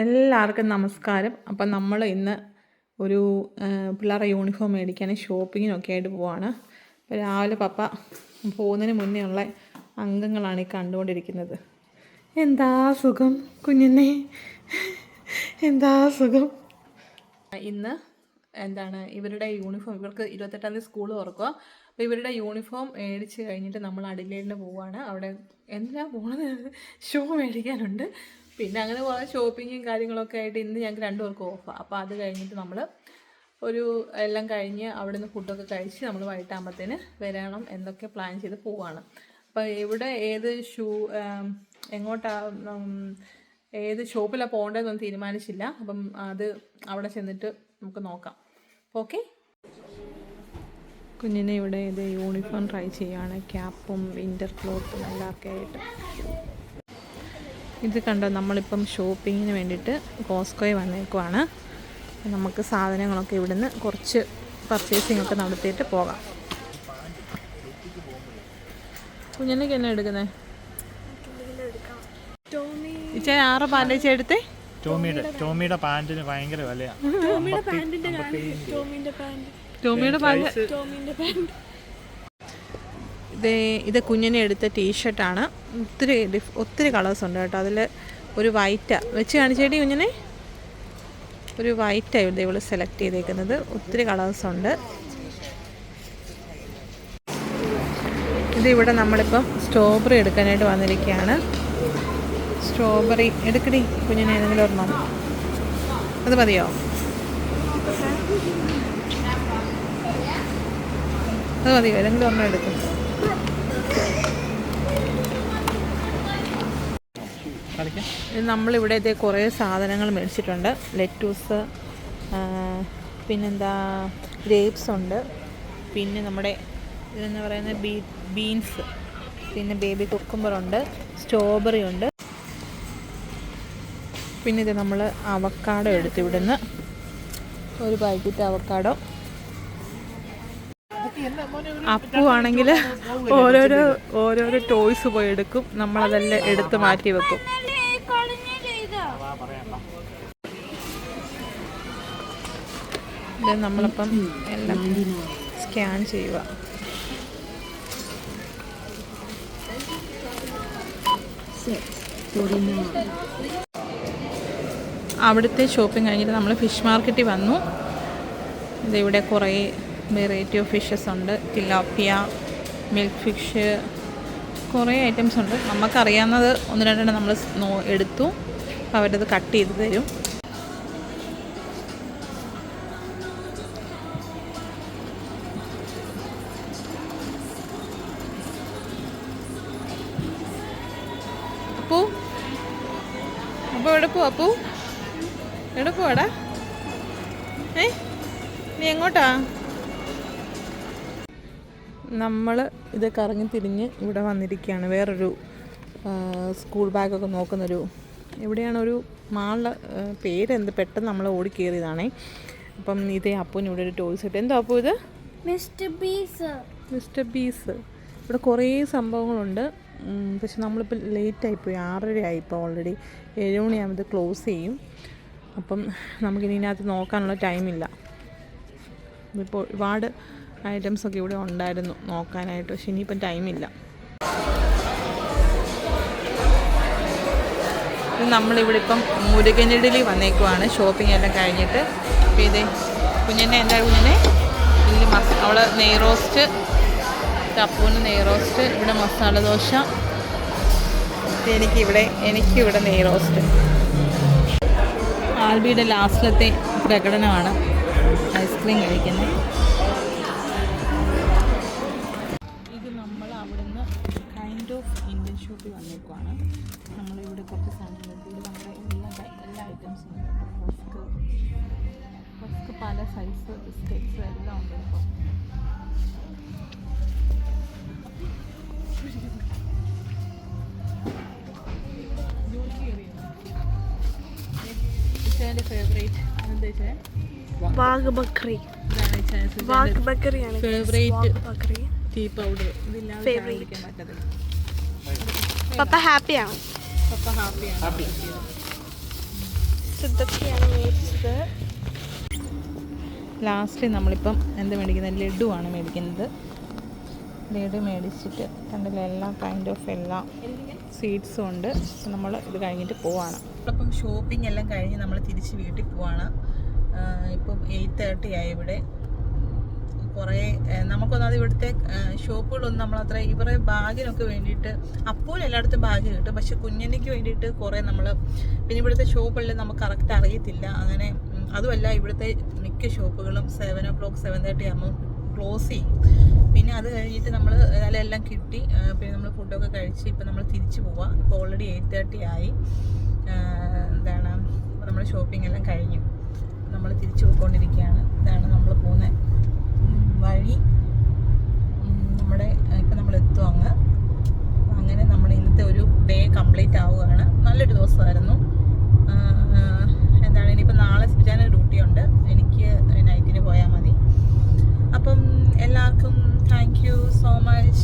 എല്ലാവർക്കും നമസ്കാരം. അപ്പം നമ്മൾ ഇന്ന് ഒരു പിള്ളേരുടെ യൂണിഫോം മേടിക്കാൻ ഷോപ്പിങ്ങിനൊക്കെ ആയിട്ട് പോവാണ്. അപ്പോൾ രാവിലെ പപ്പ പോകുന്നതിന് മുന്നേ ഉള്ള അംഗങ്ങളാണ് ഈ കണ്ടുകൊണ്ടിരിക്കുന്നത്. എന്താ സുഖം കുഞ്ഞിനെ, എന്താ സുഖം. ഇന്ന് ഇവരുടെ യൂണിഫോം, ഇവർക്ക് 28-ാം തീയതി സ്കൂൾ തുറക്കുക. അപ്പോൾ ഇവരുടെ യൂണിഫോം മേടിച്ച് കഴിഞ്ഞിട്ട് നമ്മൾ അഡിലേഡിന് പോവുകയാണ്. അവിടെ എന്തിനാ പോകുന്നത്, ഷൂ മേടിക്കാനുണ്ട്. പിന്നെ അങ്ങനെ കുറേ ഷോപ്പിങ്ങും കാര്യങ്ങളൊക്കെ ആയിട്ട് ഇന്ന് ഞങ്ങൾക്ക് 2 പേർക്കും ഓഫാണ്. അപ്പോൾ അത് കഴിഞ്ഞിട്ട് നമ്മൾ എല്ലാം കഴിഞ്ഞ് അവിടെ നിന്ന് ഫുഡൊക്കെ കഴിച്ച് നമ്മൾ വൈകിട്ടാകുമ്പോഴത്തേന് വരണം എന്നൊക്കെ പ്ലാൻ ചെയ്ത് പോവുകയാണ്. അപ്പോൾ ഇവിടെ ഏത് ഏത് ഷോപ്പിലാണ് പോകേണ്ടതെന്നൊന്നും തീരുമാനിച്ചില്ല. അപ്പം അത് അവിടെ ചെന്നിട്ട് നമുക്ക് നോക്കാം. ഓക്കെ. കുഞ്ഞിനെ ഇവിടെ ഇത് യൂണിഫോം ട്രൈ ചെയ്യുകയാണ്. ക്യാപ്പും വിൻ്റർ ക്ലോത്തും എല്ലാമൊക്കെ ആയിട്ട്. ഇത് കണ്ടോ, നമ്മളിപ്പം ഷോപ്പിങ്ങിന് വേണ്ടിയിട്ട് കോസ്കോയിൽ വന്നേക്കുവാണ്. നമുക്ക് സാധനങ്ങളൊക്കെ ഇവിടുന്ന് കുറച്ച് പർച്ചേസിങ് ഒക്കെ നടത്തിയിട്ട് പോകാം. കുഞ്ഞിനൊക്കെ എന്നാ എടുക്കുന്നത്? ഇച്ചേ 6 പാൻറ്റേജ് എടുത്തേ. ടോമിയുടെ പാൻറ്റിന് ഭയങ്കര വിലയാണ്. ടോമിയുടെ പാൻറ്റ്. ഇത് കുഞ്ഞിനെ എടുത്ത ടീഷർട്ടാണ്. ഒത്തിരി കളേഴ്സ് ഉണ്ട് കേട്ടോ. അതിൽ ഒരു വൈറ്റാണ് വെച്ച് കാണിച്ചേടി. കുഞ്ഞിനെ ഒരു വൈറ്റാണ് ഇവൾ സെലക്ട് ചെയ്തേക്കുന്നത്. ഒത്തിരി കളേഴ്സ് ഉണ്ട്. ഇതിവിടെ നമ്മളിപ്പം സ്ട്രോബെറി എടുക്കാനായിട്ട് വന്നിരിക്കുകയാണ്. സ്ട്രോബെറി എടുക്കടി കുഞ്ഞിനെ, ഏതെങ്കിലും ഒരെണ്ണം. അത് മതിയോ? ഏതെങ്കിലും ഒരെണ്ണം എടുക്കും. നമ്മളിവിടെ ഇതേ കുറേ സാധനങ്ങൾ മേടിച്ചിട്ടുണ്ട്. ലെറ്റൂസ്, പിന്നെന്താ ഗ്രേപ്സ് ഉണ്ട്, പിന്നെ നമ്മുടെ ഇതെന്ന് പറയുന്ന ബീൻസ്, പിന്നെ ബേബി കുക്കുംബറുണ്ട്, സ്ട്രോബെറി ഉണ്ട്. പിന്നെ ഇത് നമ്മൾ അവക്കാഡോ എടുത്ത് ഇവിടുന്ന് ഒരു പാക്കറ്റ് അവക്കാഡോ. അപ്പു ആണെങ്കിൽ ഓരോരോ ടോയ്സ് പോയി എടുക്കും. നമ്മളതെല്ലാം എടുത്ത് മാറ്റി വെക്കും. ഇത് നമ്മളപ്പം എല്ലാം സ്കാൻ ചെയ്യുക. അവിടുത്തെ ഷോപ്പിംഗ് കഴിഞ്ഞിട്ട് നമ്മൾ ഫിഷ് മാർക്കറ്റിൽ വന്നു. ഇതിവിടെ കുറേ വെറൈറ്റി ഓഫ് ഫിഷസ് ഉണ്ട്. തിലാപ്പിയ, മിൽക്ക് ഫിഷ്, കുറേ ഐറ്റംസ് ഉണ്ട്. നമുക്കറിയാവുന്നത് 1-2 നമ്മൾ എടുത്തു. അവരത് കട്ട് ചെയ്ത് തരും. അപ്പോൾ എവിടെ പോവാ? എവിടെ പോവാടാ? നീ എങ്ങോട്ടാ? നമ്മൾ ഇത് കറങ്ങി തിരിഞ്ഞ് ഇവിടെ വന്നിരിക്കുകയാണ്. വേറൊരു സ്കൂൾ ബാഗൊക്കെ നോക്കുന്നൊരു, ഇവിടെയാണ് ഒരു മാളിൻ്റെ പേരെന്ത്, പെട്ടെന്ന് നമ്മൾ ഓടി കയറിയതാണേ. അപ്പം ഇതേ അപ്പൂന് ഇവിടെ ഒരു ടോയ്സ് ഇട്ട്. എന്തോ അപ്പൂ ഇത്? മിസ്റ്റർ ബീസ്. ഇവിടെ കുറേ സംഭവങ്ങളുണ്ട്. പക്ഷെ നമ്മളിപ്പോൾ ലേറ്റായിപ്പോയി. 6:30 ആയിപ്പോൾ. ഓൾറെഡി 7 മണിയാകുമ്പോൾ ക്ലോസ് ചെയ്യും. അപ്പം നമുക്കിനി ഇതിനകത്ത് നോക്കാനുള്ള ടൈമില്ല. ഇപ്പോൾ ഒരുപാട് ഐറ്റംസൊക്കെ ഇവിടെ ഉണ്ടായിരുന്നു നോക്കാനായിട്ട്. പക്ഷെ ഇനിയിപ്പം ടൈമില്ല. നമ്മളിവിടെ ഇപ്പം മുരുകനിടലി വന്നേക്കുവാണ് ഷോപ്പിംഗ് എല്ലാം കഴിഞ്ഞിട്ട്. അപ്പോൾ ഇതേ കുഞ്ഞിനെ, എന്താ കുഞ്ഞിനെ വലിയ അവൾ നെയ് റോസ്റ്റ്, അപ്പൂന് നെയ് റോസ്റ്റ്, ഇവിടെ മസാല ദോശ, എനിക്കിവിടെ നെയ് റോസ്റ്റ്. ആൽബിയുടെ ലാസ്റ്റിലത്തെ പ്രകടനമാണ് ഐസ്ക്രീം കഴിക്കുന്നത്. ഇത് നമ്മൾ അവിടുന്ന് കൈൻഡ് ഓഫ് ഇന്ത്യൻ ഷോപ്പിൽ വന്നേക്കുവാണ്. നമ്മളിവിടെ കുറച്ച് സാധനങ്ങൾ, ഇവിടെ നമ്മുടെ എല്ലാ ഐറ്റംസും ഉണ്ട്. റസ്ക് പല സൈസ് ബിസ്ക്കറ്റ്സ് എല്ലാം ഉണ്ട്. ഇപ്പോൾ ഫേവറേറ്റ് വാഗ് ബക്കറി ഫേവറേറ്റ് ടീ പൗഡർ. ഇതില്ലാതെ കഴിക്കാൻ പറ്റത്തില്ല. പപ്പ ഹാപ്പിയാണ്. പപ്പ ഹാപ്പിയാണ്. ഇതൊക്കെയാണ് മേടിച്ചത്. ലാസ്റ്റ് നമ്മളിപ്പം എന്ത് മേടിക്കുന്നത്? ലഡുവാണ് മേടിക്കുന്നത്. ലഡു മേടിച്ചിട്ട് കണ്ടില്ല, എല്ലാ കൈൻഡ് ഓഫ് എല്ലാ സ്വീറ്റ്സും ഉണ്ട്. അപ്പം നമ്മൾ ഇത് കഴിഞ്ഞിട്ട് പോവാണ്. അപ്പം ഷോപ്പിംഗ് എല്ലാം കഴിഞ്ഞ് നമ്മൾ തിരിച്ച് വീട്ടിൽ പോവാണ്. ഇപ്പം 8:30 ആയി. ഇവിടെ കുറേ നമുക്കൊന്നാമത് ഇവിടുത്തെ ഷോപ്പുകളൊന്നും നമ്മളത്ര ഇവരെ ബാഗിനൊക്കെ വേണ്ടിയിട്ട് അപ്പോൾ എല്ലായിടത്തും ബാഗ് കിട്ടും, പക്ഷെ കുഞ്ഞിനയ്ക്ക് വേണ്ടിയിട്ട് കുറേ നമ്മൾ പിന്നെ ഇവിടുത്തെ ഷോപ്പുകളിൽ നമുക്ക് കറക്റ്റ് അറിയത്തില്ല. അങ്ങനെ അതുമല്ല ഇവിടുത്തെ മിക്ക ഷോപ്പുകളും 7 o'clock 7:30 ആകുമ്പോൾ ക്ലോസ് ചെയ്യും. പിന്നെ അത് കഴിഞ്ഞിട്ട് നമ്മൾ എല്ലാം കിട്ടി. പിന്നെ നമ്മൾ ഫുഡൊക്കെ കഴിച്ച് ഇപ്പം നമ്മൾ തിരിച്ചു പോവാം. ഇപ്പോൾ ഓൾറെഡി 8:30 ആയി. എന്താണ് നമ്മൾ ഷോപ്പിംഗ് എല്ലാം കഴിഞ്ഞു. നമ്മൾ തിരിച്ചു പോയിക്കൊണ്ടിരിക്കുകയാണ്. ഇതാണ് നമ്മൾ പോകുന്ന വഴി. നമ്മുടെ ഇപ്പം നമ്മൾ എത്തും അങ്ങ്. അങ്ങനെ നമ്മൾ ഇന്നത്തെ ഒരു ഡേ കംപ്ലീറ്റ് ആവുകയാണ്. നല്ലൊരു ദിവസമായിരുന്നു. എന്താണ് ഇനിയിപ്പോൾ നാളെ സിജാന് ഡ്യൂട്ടി ഉണ്ട്, എനിക്ക് നൈറ്റിന് പോയാൽ മതി. അപ്പം എല്ലാവർക്കും താങ്ക് യു സോ മച്ച്.